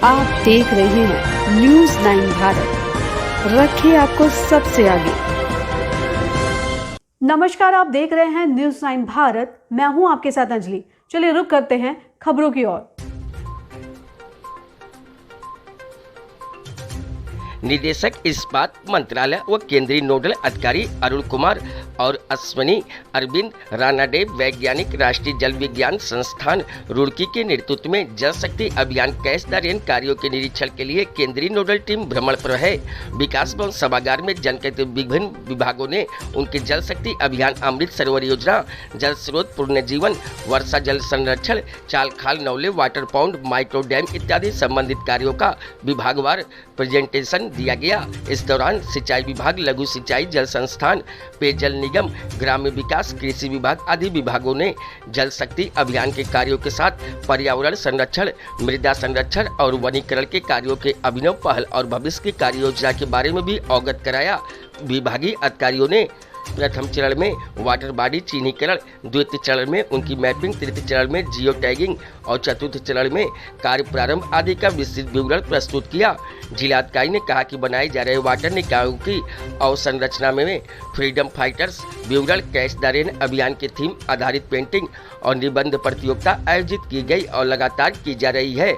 आप देख रहे हैं न्यूज़ 9 भारत, रखिए आपको सबसे आगे। नमस्कार, आप देख रहे हैं न्यूज़ 9 भारत, मैं हूं आपके साथ अंजलि। चलिए रुक करते हैं खबरों की ओर। निदेशक इस्पात मंत्रालय व केंद्रीय नोडल अधिकारी अरुण कुमार और अश्विनी अरविंद रानाडे वैज्ञानिक राष्ट्रीय जल विज्ञान संस्थान रुड़की के नेतृत्व में जल शक्ति अभियान कैच द रेन कार्यों के निरीक्षण के लिए केंद्रीय नोडल टीम भ्रमण पर है। विकास भवन सभागार में जानकारी विभिन्न विभागों ने उनके जल शक्ति अभियान, अमृत सरोवर योजना, जल स्रोत पुनर्जीवन, वर्षा जल संरक्षण, चाल खाल नौले, वाटर पाउंड, माइक्रो डैम इत्यादि संबंधित कार्यों का विभागवार प्रेजेंटेशन दिया गया। इस दौरान सिंचाई विभाग, लघु सिंचाई, जल संस्थान, पेयजल निगम, ग्राम्य विकास, कृषि विभाग आदि विभागों ने जल शक्ति अभियान के कार्यों के साथ पर्यावरण संरक्षण, मृदा संरक्षण और वनीकरण के कार्यों के अभिनव पहल और भविष्य की कार्य योजना के बारे में भी अवगत कराया। विभागीय अधिकारियों ने प्रथम चरण में वाटर बॉडी चिन्हीकरण, द्वितीय चरण में उनकी मैपिंग, तृतीय चरण में जियो टैगिंग और चतुर्थ चरण में कार्य प्रारंभ आदि का विस्तृत विवरण प्रस्तुत किया। जिलाधिकारी ने कहा कि बनाए जा रहे वाटर निकायों की अवसंरचना में फ्रीडम फाइटर्स विवरण, कैच द रेन अभियान के थीम आधारित पेंटिंग और निबंध प्रतियोगिता आयोजित की गई और लगातार की जा रही है।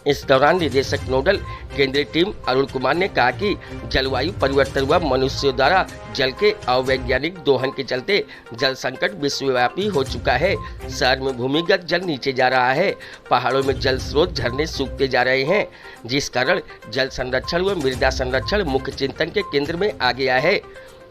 इस दौरान निदेशक नोडल केंद्रीय टीम अरुण कुमार ने कहा कि जलवायु परिवर्तन व मनुष्यों द्वारा जल के अवैज्ञानिक दोहन के चलते जल संकट विश्वव्यापी हो चुका है। शहर में भूमिगत जल नीचे जा रहा है, पहाड़ों में जल स्रोत, झरने सूखते जा रहे हैं, जिस कारण जल संरक्षण व मृदा संरक्षण मुख्य चिंतन के केंद्र में आ गया है।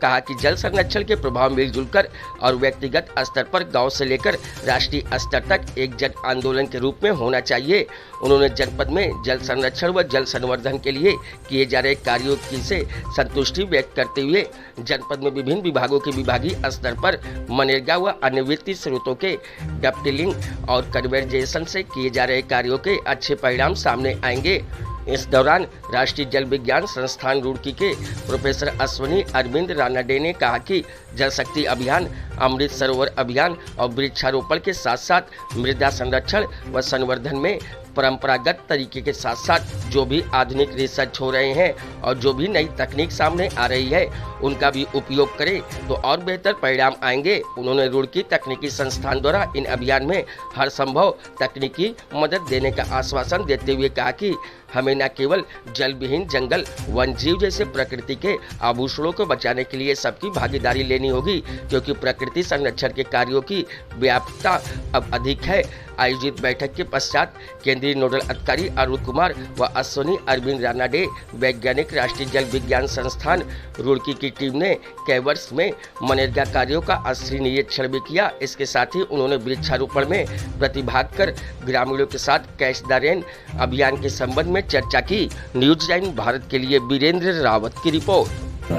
कहा कि जल संरक्षण के प्रभाव मिलजुल कर और व्यक्तिगत स्तर पर गांव से लेकर राष्ट्रीय स्तर तक एक जन आंदोलन के रूप में होना चाहिए। उन्होंने जनपद में जल संरक्षण व जल संवर्धन के लिए किए जा रहे कार्यों की से संतुष्टि व्यक्त करते हुए जनपद में विभिन्न विभागों के विभागीय स्तर पर मनरेगा व अन्य वित्तीय स्रोतों के डबलिंग और कन्वर्जेशन से किए जा रहे कार्यों के अच्छे परिणाम सामने आएंगे। इस दौरान राष्ट्रीय जल विज्ञान संस्थान रुड़की के प्रोफेसर अश्विनी अरविंद रानाडे ने कहा कि जल शक्ति अभियान, अमृत सरोवर अभियान और वृक्षारोपण के साथ साथ मृदा संरक्षण व संवर्धन में परंपरागत तरीके के साथ साथ जो भी आधुनिक रिसर्च हो रहे हैं और जो भी नई तकनीक सामने आ रही है उनका भी उपयोग करें तो और बेहतर परिणाम आएंगे। उन्होंने रुड़की तकनीकी संस्थान द्वारा इन अभियान में हर संभव तकनीकी मदद देने का आश्वासन देते हुए कहा कि हमें न केवल जल विहीन जंगल, वन जीव जैसे प्रकृति के आभूषणों को बचाने के लिए सबकी भागीदारी लेनी होगी, क्योंकि प्रकृति संरक्षण के कार्यों की व्यापकता अब अधिक है। आयोजित बैठक के पश्चात केंद्रीय नोडल अधिकारी अरुण कुमार व अश्विनी अरविंद रानाडे वैज्ञानिक राष्ट्रीय जल विज्ञान संस्थान रुड़की की टीम ने कई वर्ष में मनरेगा कार्यों का असली निरीक्षण भी किया। इसके साथ ही उन्होंने वृक्षारोपण में प्रतिभाग कर ग्रामीणों के साथ कैच द रेन अभियान के संबंध में चर्चा की। न्यूज़ 9 भारत के लिए वीरेंद्र रावत की रिपोर्ट।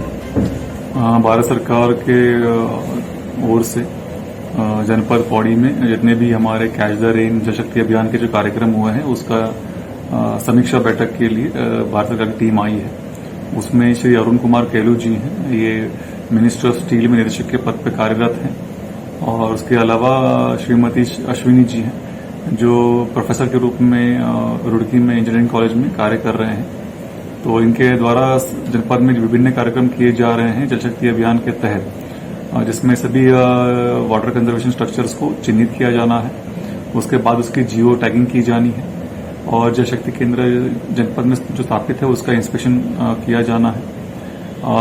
भारत सरकार के ओर से जनपद पौड़ी में जितने भी हमारे कैच द रेन जल शक्ति अभियान के जो कार्यक्रम हुए हैं उसका समीक्षा बैठक के लिए भारत सरकार की टीम आई है। उसमें श्री अरुण कुमार केलू जी हैं, ये मिनिस्टर ऑफ स्टील में निदेशक के पद पर कार्यरत हैं, और उसके अलावा श्रीमती अश्विनी जी हैं जो प्रोफेसर के रूप में रुड़की में इंजीनियरिंग कॉलेज में कार्य कर रहे हैं। तो इनके द्वारा जनपद में विभिन्न कार्यक्रम किए जा रहे हैं जल शक्ति अभियान के तहत, जिसमें सभी वाटर कंजर्वेशन स्ट्रक्चर्स को चिन्हित किया जाना है। उसके बाद उसकी जियो टैगिंग की जानी है और जल शक्ति केंद्र जनपद में जो स्थापित है उसका इंस्पेक्शन किया जाना है।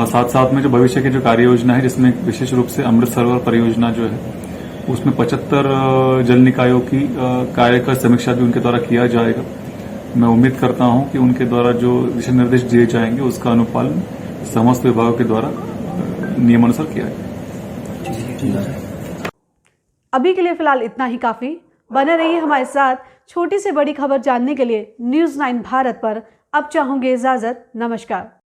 साथ साथ में जो भविष्य की जो कार्य योजना है, जिसमें विशेष रूप से अमृत सरोवर परियोजना जो है उसमें 75 जल निकायों की कार्य का समीक्षा भी उनके द्वारा किया जाएगा। मैं उम्मीद करता हूं कि उनके द्वारा जो दिशा निर्देश दिए जाएंगे उसका अनुपालन समस्त विभागों के द्वारा नियमानुसार किया जाएगा। अभी के लिए फिलहाल इतना ही काफी। बने रहिए हमारे साथ। छोटी से बड़ी खबर जानने के लिए न्यूज़ 9 भारत पर अब चाहूंगी इजाजत। नमस्कार।